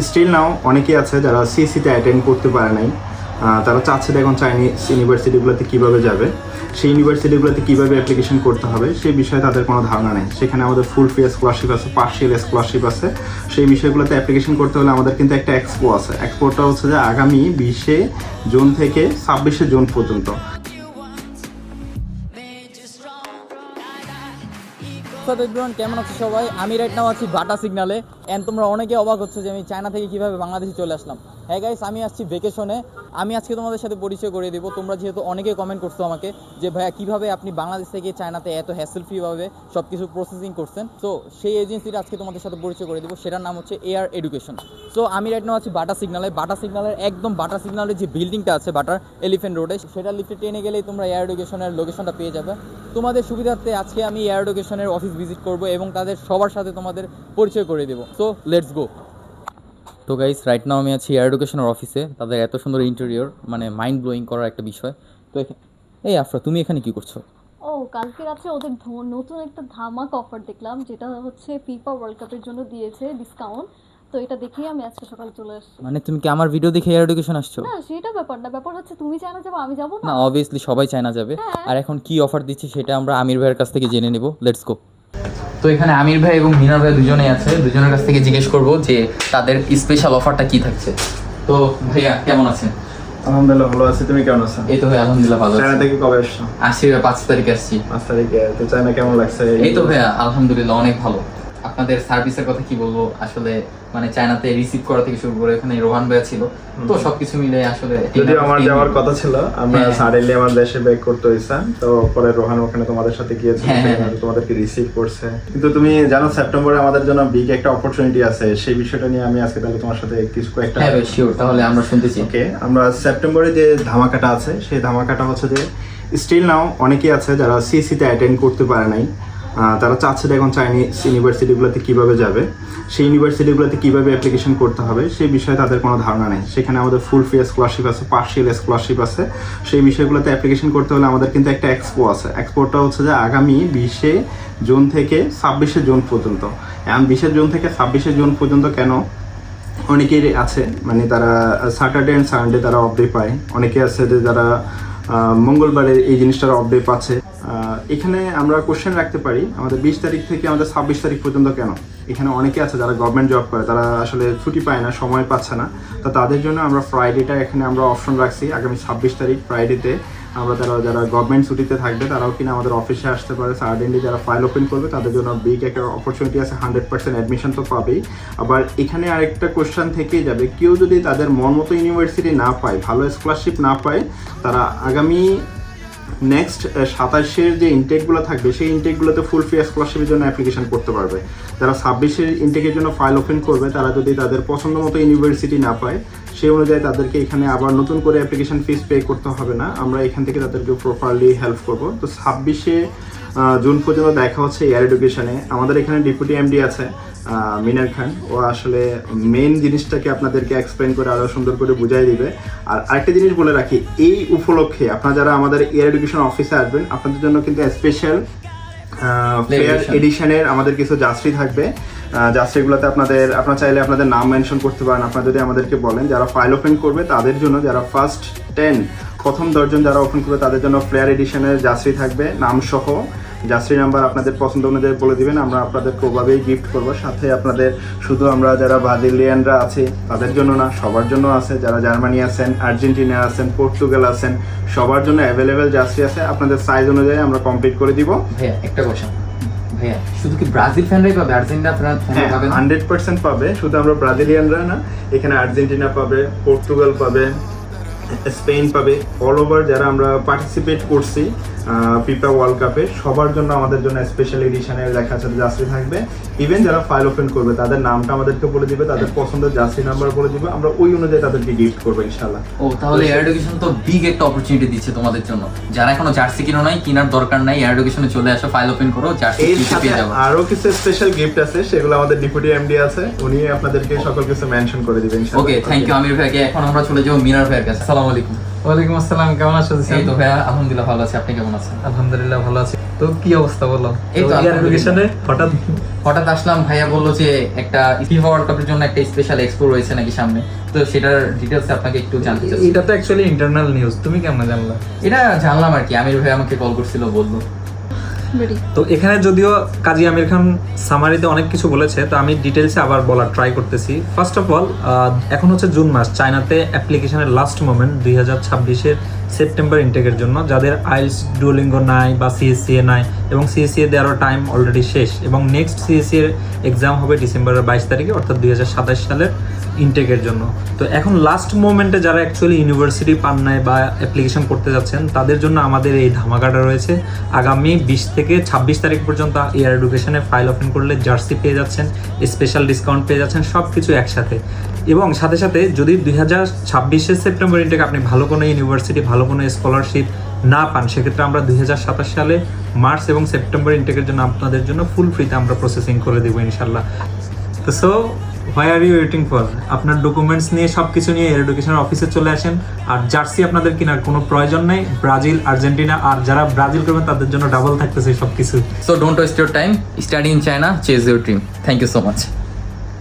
Still now অনেকেই আছে যারা সিসিতে অ্যাটেন্ড করতে পারে নাই, তারা চাচ্ছে এখন চাইনিজ ইউনিভার্সিটিগুলোতে কীভাবে যাবে, সেই ইউনিভার্সিটিগুলোতে কীভাবে অ্যাপ্লিকেশন করতে হবে সেই বিষয়ে তাদের কোনো ধারণা নেই। সেখানে আমাদের ফুল ফি স্কলারশিপ আছে, পার্শিয়াল স্কলারশিপ আছে। সেই বিষয়গুলোতে অ্যাপ্লিকেশন করতে হলে আমাদের কিন্তু একটা এক্সপো আছে। এক্সপোটা হচ্ছে যে আগামী 20 জুন থেকে 26 জুন পর্যন্ত। কেমন আছো সবাই? আমি রাইট নাও আছি বাটা সিগনালে। এন্ড তোমরা অনেকে অবাক হচ্ছে যে আমি চায়না থেকে কিভাবে বাংলাদেশে চলে আসলাম। হ্যাঁ গাইস, আমি আসছি ভেকেশনে। আমি আজকে তোমাদের সাথে পরিচয় করিয়ে দেবো। তোমরা যেহেতু অনেকে কমেন্ট করছো আমাকে যে ভাইয়া কিভাবে আপনি বাংলাদেশ থেকে চায়নাতে এত হ্যাসেল ফ্রি ভাবে সব কিছু প্রসেসিং করছেন। তো সেই এজেন্সিটা আজকে তোমাদের সাথে পরিচয় করে দেবো, সেটার নাম হচ্ছে এয়ার এডুকেশন। সো আমি রাইট নাও আছি বাটা সিগনালে। বাটা সিগনালের একদম বাটা সিগনালের যে বিল্ডিংটা আছে বাটার এলিফেন্ট রোডে, সেটা লিফটে টেনে গেলেই তোমরা এয়ার এডুকেশনের লোকেশনটা পেয়ে যাবে। তোমাদের সুবিধার্থে আজকে আমি এয়ার এডুকেশনের অফিস ভিজিট করব এবং তাদের সবার সাথে তোমাদের পরিচয় করে দেবো। So let's go. তো গাইস, রাইট নাও আমি আছি এয়ার এডুকেশনের অফিসে। তাদের এত সুন্দর ইন্টেরিয়র, মানে মাইন্ড ব্লোয়িং করার একটা বিষয়। তো এই আফরা, তুমি এখানে কি করছো? ও, কালকে রাত্রে ওদের নতুন একটা ধামাকা অফার দেখলাম, যেটা হচ্ছে ফিফা ওয়ার্ল্ড কাপের জন্য দিয়েছে ডিসকাউন্ট। তো এটা দেখেই আমি আজকে সকালে চলে আসছি। মানে তুমি কি আমার ভিডিও দেখে এয়ার এডুকেশন আসছো? না, সেটা ব্যাপার না, ব্যাপার হচ্ছে তুমি চায়না যাবো, আমি যাবো না, না। অবভিয়াসলি সবাই চায়না যাবে। হ্যাঁ। আর এখন কি অফার দিচ্ছে সেটা আমরা আমির ভাইয়ের কাছ থেকে জেনে নেব। Let's go. তো এখানে আমির ভাই এবং মিনার ভাই দুজনেই আছে। দুজনের কাছ থেকে জিজ্ঞেস করবো যে তাদের স্পেশাল অফারটা কি থাকছে। তো ভাইয়া কেমন আছেন? আলহামদুলিল্লাহ ভালো আছি, তুমি কেমন আছো? এই তো ভাই আলহামদুলিল্লাহ ভালো আছি। চায়না থেকে কবে আসছো? আসছি ভাই 5 তারিখে আসছি। 5 তারিখে। তো চায়না কেমন লাগছে? এই তো ভাইয়া আলহামদুলিল্লাহ অনেক ভালো। আপনাদের সার্ভিসের কথা কি বলবো, আসলে মানে চায়নাতে রিসিভ করা থেকে শুরু করে এখানে রোহান ভাইয়া ছিল, তো সবকিছু মিলে আসলে যদি আমার যাওয়ার কথা ছিল, আমরা সাডেনলি আমার দেশে ব্যাক করতে হইছে। তো পরে রোহান ওখানে তোমাদের সাথে গিয়েছে, তোমাদেরকে রিসিভ করছে। কিন্তু তুমি জানো সেপ্টেম্বরে আমাদের জন্য বিগ একটা অপরচুনিটি আছে, সেই বিষয়টা নিয়ে আমি আজকে তাহলে তোমার সাথে কিছু একটা। হ্যাঁ ভাই শিওর, তাহলে আমরা শুনতেছি। ওকে, আমরা সেপ্টেম্বরে যে ধামাকাটা আছে সেই ধামাকাটা হচ্ছে যে স্টিল নাও অনেকেই আছে যারা সিসিতে অ্যাটেন্ড করতে পারে নাই, তারা চাচ্ছে এখন চাইনিজ ইউনিভার্সিটিগুলোতে কীভাবে যাবে, সেই ইউনিভার্সিটিগুলোতে কীভাবে অ্যাপ্লিকেশন করতে হবে সেই বিষয়ে তাদের কোনো ধারণা নেই। সেখানে আমাদের ফুল ফি স্কলারশিপ আছে, পার্শিয়াল স্কলারশিপ আছে। সেই বিষয়গুলোতে অ্যাপ্লিকেশন করতে হলে আমাদের কিন্তু একটা এক্সপো আছে। এক্সপোটা হচ্ছে যে আগামী 20 জুন থেকে 26 জুন পর্যন্ত। এখন 20 জুন থেকে 26 জুন পর্যন্ত কেন? অনেকেই আছে মানে তারা স্যাটারডে অ্যান্ড সানডে তারা অফ ডে পায়। অনেকে আছে যে যারা মঙ্গলবারে এই জিনিসটার অফ ডে পাচ্ছে। এখানে আমরা কোশ্চেন রাখতে পারি আমাদের 20 তারিখ থেকে আমাদের 26 তারিখ পর্যন্ত কেন? এখানে অনেকে আছে যারা গভর্নমেন্ট জব করে, তারা আসলে ছুটি পায় না, সময় পাচ্ছে না। তো তাদের জন্য আমরা ফ্রাইডেটা এখানে আমরা অপশন রাখছি। আগামী 26 তারিখ ফ্রাইডেতে আমরা যারা গভর্নমেন্ট ছুটিতে থাকবে তারাও কিনা আমাদের অফিসে আসতে পারে। সাডেনলি যারা ফাইল ওপেন করবে তাদের জন্য বিগ একটা অপরচুনিটি আছে, 100% অ্যাডমিশন তো পাবেই। আবার এখানে আরেকটা কোশ্চেন থেকেই যাবে, কেউ যদি তাদের মন মতো ইউনিভার্সিটি না পায়, ভালো স্কলারশিপ না পায়, তারা আগামী নেক্সট 27-এর যে ইনটেকগুলো থাকবে সেই ইনটেকগুলোতে ফুল ফি স্কলারশিপের জন্য অ্যাপ্লিকেশন করতে পারবে। যারা 26-এর ইনটেকের জন্য ফাইল ওপেন করবে তারা যদি তাদের পছন্দ মতো ইউনিভার্সিটি না পায়, সেই অনুযায়ী তাদেরকে এখানে আবার নতুন করে অ্যাপ্লিকেশন ফিস পে করতে হবে না। আমরা এখান থেকে তাদেরকে প্রপারলি হেল্প করব। তো 26 জুন পর্যন্ত দেখা হচ্ছে এয়ার এডুকেশনে। আমাদের এখানে ডেপুটি এমডি আছে মিনার খান, ও আসলে মেন জিনিসটাকে আপনাদেরকে এক্সপ্লেন করে আরও সুন্দর করে বুঝাই দিবে। আর আরেকটা জিনিস বলে রাখি, এই উপলক্ষে আপনারা যারা আমাদের এয়ার এডুকেশন অফিসে আসবেন, আপনাদের জন্য কিন্তু স্পেশাল ফেয়ার এডিশনের আমাদের কিছু জার্সি থাকবে। জার্সিগুলোতে আপনারা চাইলে আপনাদের নাম মেনশন করতে পারেন। আপনারা যদি আমাদেরকে বলেন, যারা ফাইল ওপেন করবে তাদের জন্য, যারা ফার্স্ট 10 প্রথম 10 জন যারা ওপেন করবে তাদের জন্য ফ্লেয়ার এডিশনের জার্সি থাকবে, নাম সহ। জার্সি নাম্বার আপনাদের পছন্দ অনুযায়ী বলে দিবেন, আমরা আপনাদেরকে ওভাবেই গিফট করবো। সাথে আপনাদের শুধু আমরা যারা ব্রাজিলিয়ানরা আছি তাদের জন্য না, সবার জন্য আছে। যারা জার্মানি আছেন, আর্জেন্টিনা আছেন, পর্তুগাল আছেন, সবার জন্য অ্যাভেলেবেল জার্সি আছে। আপনাদের সাইজ অনুযায়ী আমরা কমপ্লিট করে দিব। ভাইয়া একটা কোশ্চেন, ভাইয়া শুধু কি ব্রাজিল ফ্যানরাই পাবে, আর্জেন্টিনা ফ্যানরা পাবে? 100% পাবে। শুধু আমরা ব্রাজিলিয়ানরা না, এখানে আর্জেন্টিনা পাবে, পর্তুগাল পাবে, স্পেন পাবে। অল ওভার যারা আমরা পার্টিসিপেট করছি ফিফা ওয়ার্ল্ড কাপে, সবার জন্য আমাদের জন্য স্পেশাল এডিশনের লেখা আছে জার্সি থাকবে। ইভেন যারা ফাইল ওপেন করবে তাদের নামটা আমাদেরকে বলে দিবে, তাদের পছন্দের জার্সি নাম্বার বলে দিবে, আমরা ওই অনুযায়ী তাদেরকে গিফট করবো ইনশাআল্লাহ। ও, তাহলে এয়ার এডুকেশন তো বিগ একটা অপরচুনিটি দিচ্ছে তোমাদের জন্য। যারা এখনো জার্সি কিনো নাই, কেনার দরকার নাই, এয়ার এডুকেশনে চলে আসো, ফাইল ওপেন করো, জার্সি পেয়ে যাবে। আরো কিছু স্পেশাল গিফট আছে, সেগুলো আমাদের ডেপুটি এমডি আছে, উনি আপনাদেরকে সকল কিছু মেনশন করে দিবেন ইনশাআল্লাহ। ওকে, থ্যাংক ইউ আমির ভাইকে। এখন আমরা চলে যাবো মিনার ভাইয়ের কাছে। আসসালামু আলাইকুম। ওয়ালাইকুম আসসালাম, কেমন আছো? এই তো ভাইয়া আলহামদুলিল্লাহ ভালো আছি, আপনি কেমন আছেন? আলহামদুলিল্লাহ ভালো আছি। তো কি অবস্থা বলো? এই তো এয়ার এডুকেশনে হঠাৎ আসলাম, ভাইয়া বললো যে একটা ফিফা ওয়ার্ল্ড কাপের জন্য একটা স্পেশাল এক্সপো রয়েছে নাকি সামনে, তো সেটার ডিটেইলস আপনাকে একটু জানতে চাচ্ছি। এটা তো অ্যাকচুয়ালি ইন্টারনাল নিউজ, তুমি কেমন জানলা? এটা জানলাম আর কি, আমির ভাই আমাকে কল করছিল, বললো। তো এখানে যদিও কাজী আমির খান সামারিতে অনেক কিছু বলেছে, তো আমি ডিটেলসে আবার বলার ট্রাই করতেছি। ফার্স্ট অফ অল, এখন হচ্ছে জুন মাস, চায়নাতে অ্যাপ্লিকেশনের লাস্ট মোমেন্ট 2026-এর সেপ্টেম্বর ইনটেকের জন্য, যাদের আইএলটিএস ডুওলিঙ্গো নাই বা সিএসসিএ নাই, এবং সিএসসিএ দেওয়ারও টাইম অলরেডি শেষ, এবং নেক্সট সিএসসিএর এক্সাম হবে ডিসেম্বরের 22 তারিখে, অর্থাৎ 2027 সালের ইনটেকের জন্য। তো এখন লাস্ট মোমেন্টে যারা অ্যাকচুয়ালি ইউনিভার্সিটি পান নাই বা অ্যাপ্লিকেশন করতে যাচ্ছেন, তাদের জন্য আমাদের এই ধামাকাটা রয়েছে। আগামী 20 থেকে 26 তারিখ পর্যন্ত এয়ার এডুকেশনে ফাইল ওপেন করলে জার্সি পেয়ে যাচ্ছেন, স্পেশাল ডিসকাউন্ট পেয়ে যাচ্ছেন, সব কিছু একসাথে। এবং সাথে সাথে যদি 2026-এর সেপ্টেম্বর ইনটেক আপনি ভালো কোনো ইউনিভার্সিটি, ভালো কোনো স্কলারশিপ না পান, সেক্ষেত্রে আমরা 2027 সালে মার্চ এবং সেপ্টেম্বর ইনটেকের জন্য আপনাদের জন্য ফুল ফ্রিতে আমরা প্রসেসিং করে দেবো ইনশাল্লাহ। তো so why are you waiting for? আপনার ডকুমেন্টস নিয়ে সব কিছু নিয়ে এয়ার এডুকেশনের অফিসে চলে আসেন। আর জার্সি আপনাদের কেনার কোনো প্রয়োজন নেই, ব্রাজিল, আর্জেন্টিনা, আর যারা ব্রাজিল করবেন তাদের জন্য ডাবল থাকতেছে সব কিছু। So don't waste your time, study in China, chase your dream. Thank you so much.